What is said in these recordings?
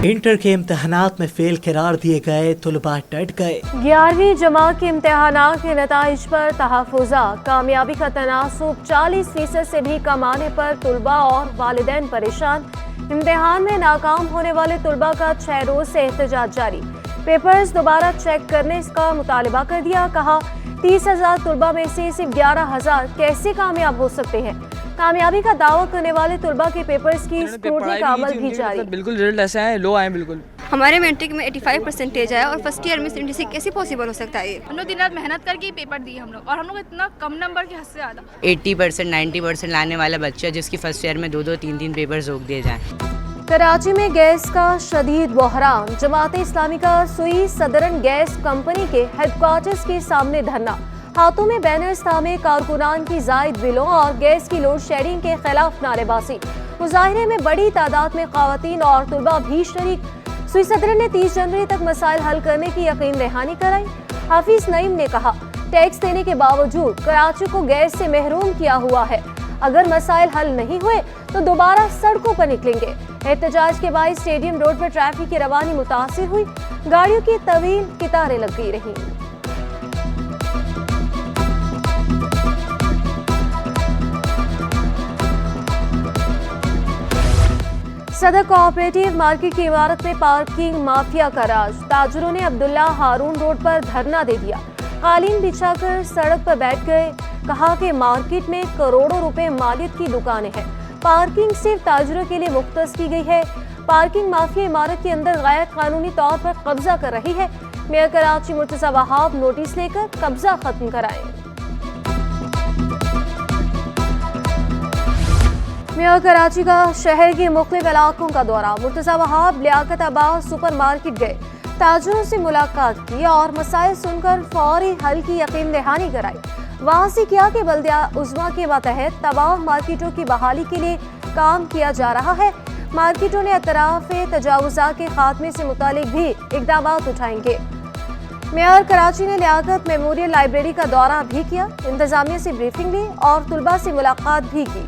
Inter के इम्तहानात में fail करार दिए गए तलबा डट गए। 11वीं जमात के इम्तहानात के नताइज पर तहफ़्फ़ुज़ा, कामयाबी का तनासुब 40% से भी कम आने पर तलबा और वालिदैन परेशान। इम्तहान में नाकाम होने वाले तलबा का 6 रोज से एहतजाज जारी। पेपर्स दोबारा चेक करने का मुतालबा कर दिया। कहा 30,000 तलबा में से सिर्फ 11,000 कैसे कामयाब हो सकते हैं। कामयाबी का दावा करने वाले तलबा के पेपर्स की स्क्रूटनी का अमल भी जारी। बिल्कुल रिजल्ट ऐसे आए, लो आए बिल्कुल। हमारे मैट्रिक में 85% आया और फर्स्ट ईयर में 76 कैसे पॉसिबल हो सकता है। हम लोग दिन रात मेहनत करके पेपर दिए हम लोग, और हम लोग इतना कम नंबर के हद से ज़्यादा 80% 90% लाने वाला बच्चा जिसकी फर्स्ट ईयर में 2-2 3-3 पेपर रोक दिए जाएं। कराची में गैस का शदीद बहरान। जमात इस्लामी का सुई सदरन गैस कंपनी के हेडक्वार्टर्स के सामने धरना, हाथों में बैनर्स थामे कारकुनान की जायद बिलों और गैस की लोड शेडिंग के खिलाफ नारेबाजी। मुजाहरे में बड़ी तादाद में खवातीन और तलबा भी शरीक। सुई सदरन ने 30 जनवरी तक मसाइल हल करने की यकीन दहानी कराई। हाफिज नईम ने कहा टैक्स देने के बावजूद कराची को गैस से महरूम किया हुआ है। अगर मसाइल हल नहीं हुए तो दोबारा सड़कों पर निकलेंगे। एहतजाज के बाद स्टेडियम रोड पर ट्रैफिक की रवानी मुतासिर हुई, गाड़ियों की तवील कतारें लग गई रही। सदर कोऑपरेटिव मार्केट की इमारत में पार्किंग माफिया का राज। ताजरों ने अब्दुल्ला हारून रोड पर धरना दे दिया, कालीन बिछाकर सड़क पर बैठ गए। कहा कि मार्केट में करोड़ों रुपए मालियत की दुकानें हैं, पार्किंग सिर्फ ताजरों के लिए मुख्तस की गई है। पार्किंग माफिया इमारत के अंदर गैर कानूनी तौर पर कब्जा कर रही है। मेयर कराची मुर्तज़ा वहाब नोटिस लेकर कब्जा खत्म कराएं। मेयर कराची का शहर के मुख्तलिफ इलाकों का दौरा। मुर्तज़ा वहाब लियाकत आबाद सुपर मार्केट गए, ताजरों से मुलाकात की और मसाइल सुनकर फौरी हल की यकीन दहानी कराई। वहाँ से किया कि बल्दिया उज़्मा के मतहत तमाम मार्केटों की बहाली के लिए काम किया जा रहा है। मार्केटों ने अतराफ तजावुज़ा के खात्मे से मुतालिक भी इक़दाम उठाएंगे। मेयर कराची ने लियाकत मेमोरियल लाइब्रेरी का दौरा भी किया, इंतजामिया से ब्रीफिंग ली और तलबा से मुलाकात भी की।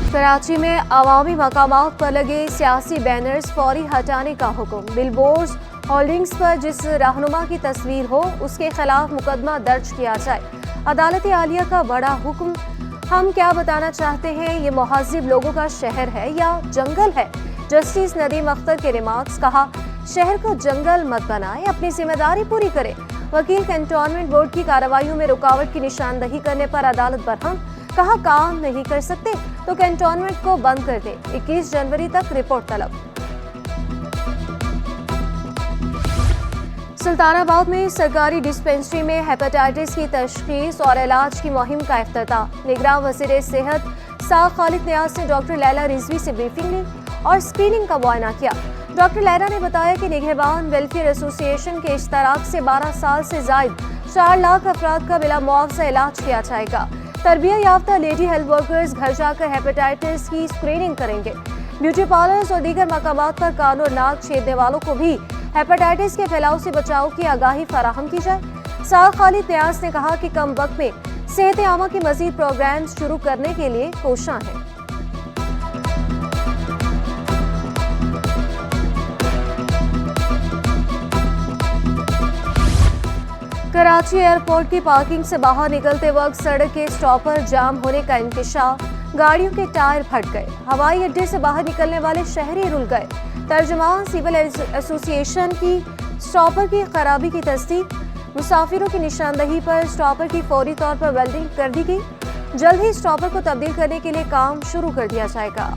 कराची में अवामी मकामात पर लगे सियासी बैनर्स फौरी हटाने का हुक्म। बिलबोर्ड्स होल्डिंग्स पर जिस रहनुमा की तस्वीर हो उसके खिलाफ मुकदमा दर्ज किया जाए। अदालत आलिया का बड़ा हुक्म। हम क्या बताना चाहते हैं, ये मुहज़्ज़िब लोगों का शहर है या जंगल है। जस्टिस नदीम अख्तर के रिमार्क्स। कहा शहर को जंगल मत बनाए, अपनी जिम्मेदारी पूरी करे। वकील कैंटोनमेंट बोर्ड की कार्रवाइयों में रुकावट की निशानदही करने पर अदालत बरहम। कहा काम नहीं कर सकते तो कैंटोनमेंट को बंद कर दे। 21 जनवरी तक रिपोर्ट तलब। सुल्तानाबाद में सरकारी डिस्पेंसरी में हेपेटाइटिस की तशखीस और इलाज की मुहिम का इफ्तिताह। निगरान वज़ीर सेहत साख खालिद नियाज़ ने डॉक्टर लैला रिजवी से ब्रीफिंग ली और स्क्रीनिंग का मुआयना किया। डॉक्टर लैला ने बताया कि निगहबान वेलफेयर एसोसिएशन के इश्तराक से 12 साल से जायद 4 लाख अफराद का बिला मुआवजा इलाज किया जाएगा। तरबियत याफ्ता लेडी हेल्थ वर्कर्स घर जाकर हेपेटाइटिस की स्क्रीनिंग करेंगे। ब्यूटी पार्लर्स और दीगर मकामात पर कान और नाक छेदने वालों को भी हेपेटाइटिस के फैलाव से बचाव की आगाही फराहम की जाए। साख खालिद नियाज़ ने कहा कि कम वक्त में सेहत आमा के मजीद प्रोग्राम शुरू करने के लिए कोशां है। कराची एयरपोर्ट की पार्किंग से बाहर निकलते वक्त सड़क के स्टॉपर जाम होने का इंकशाफ। गाड़ियों के टायर फट गए, हवाई अड्डे से बाहर निकलने वाले शहरी रुल गए। तर्जुमान सिविल एसोसिएशन की स्टॉपर की खराबी की तस्दीक। मुसाफिरों की निशानदही पर स्टॉपर की फौरी तौर पर वेल्डिंग कर दी गई। जल्द ही स्टॉपर को तब्दील करने के लिए काम शुरू कर दिया जाएगा।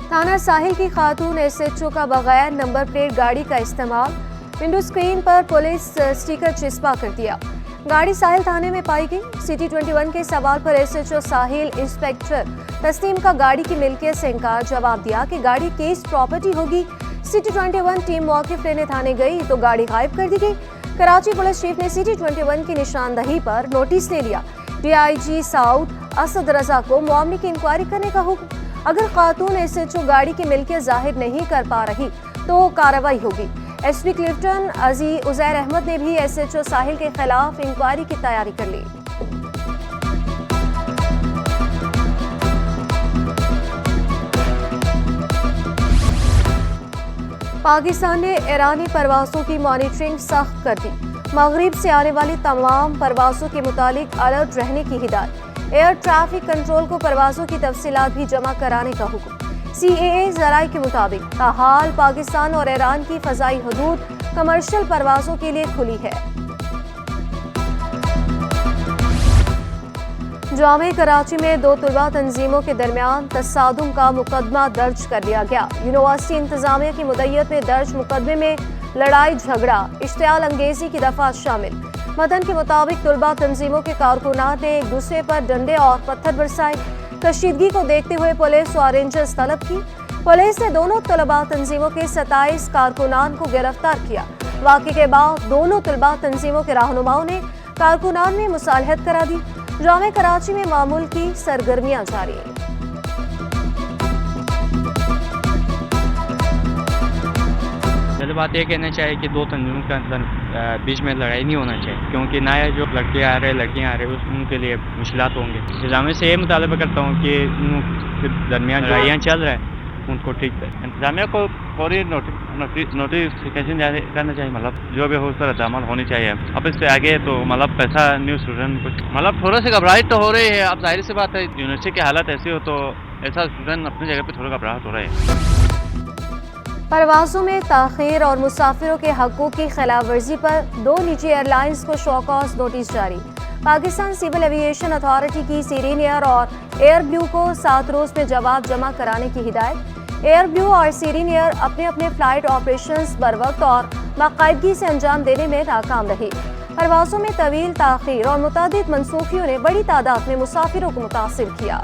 थाना साहिल की खातून SHO का बगैर नंबर प्लेट गाड़ी का इस्तेमाल। विंडो स्क्रीन पर पुलिस स्टिकर चिस्पा कर दिया। गाड़ी साहिल थाने में पाई गई। सिटी 21 के सवाल पर SHO साहिल इंस्पेक्टर तस्लीम का गाड़ी की मिल्कियत से इनकार। जवाब दिया कि गाड़ी केस प्रॉपर्टी होगी। सिटी 21 टीम मौक़िफ़ लेने थाने गई तो गाड़ी गायब कर दी गई। कराची पुलिस चीफ ने सिटी 21 की निशानदही पर नोटिस ले लिया। DIG साउथ असद रजा को मामले की इंक्वायरी करने का हुक्म। अगर खातून SHO गाड़ी की मिल्कियत जाहिर नहीं कर पा रही तो कार्रवाई होगी। SP क्लिफ्टन उज़ैर अहमद ने भी SHO साहिल के खिलाफ इंक्वायरी की तैयारी कर ली। पाकिस्तान ने ईरानी परवाज़ों की मॉनिटरिंग सख्त कर दी। मगरिब से आने वाली तमाम परवाज़ों के मुतालिक अलर्ट रहने की हिदायत। एयर ट्रैफिक कंट्रोल को परवाज़ों की तफसीलात भी जमा कराने का हुक्म। CAA ज़राए के मुताबिक ताहाल पाकिस्तान और ईरान की फ़ज़ाई हदूद कमर्शियल परवाज़ों के लिए खुली है। जामे कराची में 2 तुलबा तंजीमों के दरमियान तसादुम का मुकदमा दर्ज कर लिया गया। यूनिवर्सिटी इंतजामिया की मुद्दत में दर्ज मुकदमे में लड़ाई झगड़ा, इश्तियाल अंगेजी की दफा शामिल। मतन के मुताबिक तुलबा तंजीमों के कारकुनात ने एक दूसरे पर डंडे और पत्थर बरसाए। कशीदगी को देखते हुए पुलिस और रेंजर्स तलब की। पुलिस ने दोनों तुलबा तंजीमों के 27 कारकुनान को गिरफ्तार किया। वाक़े के बाद दोनों तुलबा तंजीमों के रहनुमाओं ने कारकुनान में मुसालहत करा दी। जामे कराची में मामूल की सरगर्मियां जारी हैं। पहले बात ये कहना चाहिए कि 2 तंजीमों के अंदर बीच में लड़ाई नहीं होना चाहिए, क्योंकि नया जो लड़के आ रहे हैं लड़कियाँ आ रहे हैं उनके लिए मुश्किलात होंगे। इंतजामिया से ये मुतालबा करता हूँ कि उनके दरमियान लड़ाइयाँ चल रहा है उनको ठीक है। इंतजामिया को फौरी नोटिफिकेशन जारी करना चाहिए, मतलब जो भी हो उस पर अदामत होनी चाहिए। अब इससे आगे तो मतलब पैसा न्यूज़ स्टूडेंट कुछ मतलब थोड़ा सी घबराहट तो हो रही है। अब जाहिर सी बात है यूनिवर्सिटी की हालत ऐसी हो तो ऐसा स्टूडेंट अपनी जगह पे थोड़ा घबराहट हो रहा है। परवाज़ों में ताख़ीर और मुसाफिरों के हक़ों की खिलाफ वर्जी पर 2 निजी एयरलाइंस को शो कॉज नोटिस जारी। पाकिस्तान सिविल एविएशन अथॉरिटी की सीरीन एयर और एयर ब्लू को 7 रोज़ में जवाब जमा कराने की हिदायत। एयर ब्लू और सीरीन एयर अपने अपने फ्लाइट ऑपरेशंस बरवक्त और बाकायदगी से अंजाम देने में नाकाम रही। परवाज़ों में तवील ताख़ीर और मुतअद्दिद मनसूखियों ने बड़ी तादाद में मुसाफिरों को मुतासिर किया।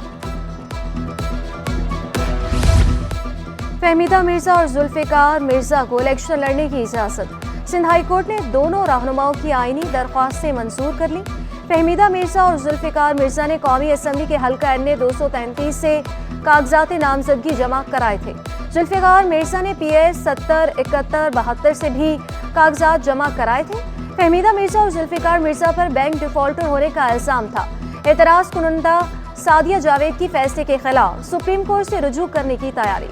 फहमीदा मिर्जा और जुल्फ़िकार मिर्जा को इलेक्शन लड़ने की इजाज़त। सिंध हाई कोर्ट ने दोनों रहनुमाओं की आईनी दरख्वास्तें मंजूर कर ली। फहमीदा मिर्जा और जुल्फ़िकार मिर्जा ने कौमी असम्बली के हल्का NA 233 से कागजात नामजदगी जमा कराए थे। जुल्फ़िकार मिर्जा ने PS 70, 71, 72 से भी कागजात जमा कराए थे। फहमीदा मिर्जा और जुल्फ़िकार मिर्जा पर बैंक डिफॉल्टर होने का इल्ज़ाम था। एतराज़ कुनंदा सादिया जावेद की फैसले के खिलाफ सुप्रीम कोर्ट से रुजू करने की तैयारी।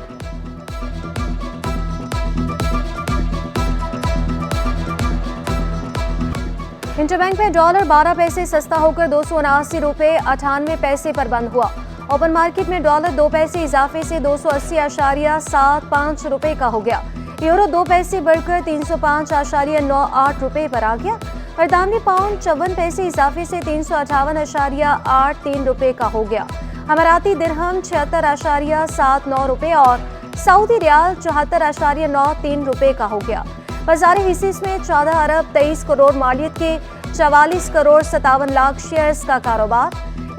इंटरबैंक में डॉलर 12 पैसे सस्ता होकर 279 रुपये 98 पैसे पर बंद हुआ। ओपन मार्केट में डॉलर 2 पैसे इजाफे से 280.75 रुपये का हो गया। यूरो 2 पैसे बढ़कर 305.98 रुपये पर आ गया। बरतानवी पाउंड 54 पैसे इजाफे से 358.83 रुपये का हो गया। अमाराती दिरहम 76.79 रुपये और सऊदी रियाल 74.93 रुपये का हो गया। बाजारी हिस्से में 14 अरब 23 करोड़ मालियत के 44 करोड़ 57 लाख शेयर्स का कारोबार।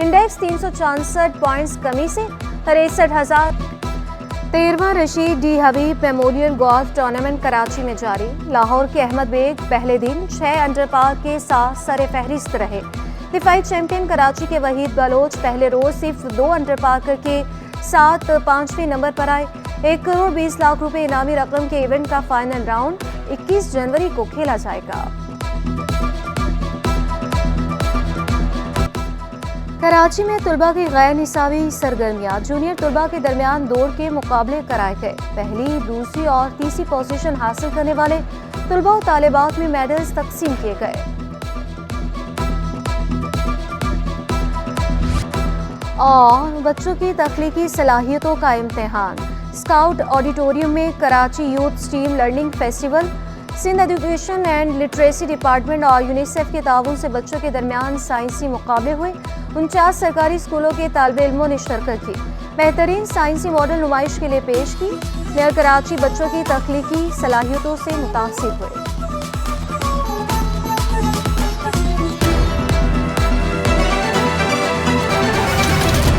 इंडेक्स 364 पॉइंट्स कमी से 63,000। 13वां रशीद डी हबीब मेमोरियल गोल्फ टूर्नामेंट कराची में जारी। लाहौर के अहमद बेग पहले दिन 6 अंडर पार के साथ सरे फहरिस्त रहे। दिफाई चैंपियन कराची के वहीद बलोच पहले रोज सिर्फ 2 अंडर पार करके 5वें नंबर पर आए। 1 करोड़ 20 लाख रुपए इनामी रकम के इवेंट का फाइनल राउंड 21 जनवरी को खेला जाएगा। कराची में तुलबा की गैर निसाबी सरगर्मियां। जूनियर तुलबा के दरमियान दौड़ के मुकाबले कराए गए। पहली, दूसरी और तीसरी पोजीशन हासिल करने वाले तुलबा और तालिबात में मेडल्स तकसीम किए गए। और बच्चों की तख्लीकी सलाहियतों का इम्तिहान। स्काउट ऑडिटोरियम में Karachi youth STEAM learning festival. Sindh education and literacy department और यूनिसेफ के ताउन से बच्चों के दरमियान साइंसी मुकाबले हुए। 49 सरकारी स्कूलों के तालिबे इल्मों ने शिरकत की। बेहतरीन साइंसी मॉडल नुमाइश के लिए पेश की। मेयर कराची बच्चों की तख्लीकी सलाहियतों से मुतासिर हुए।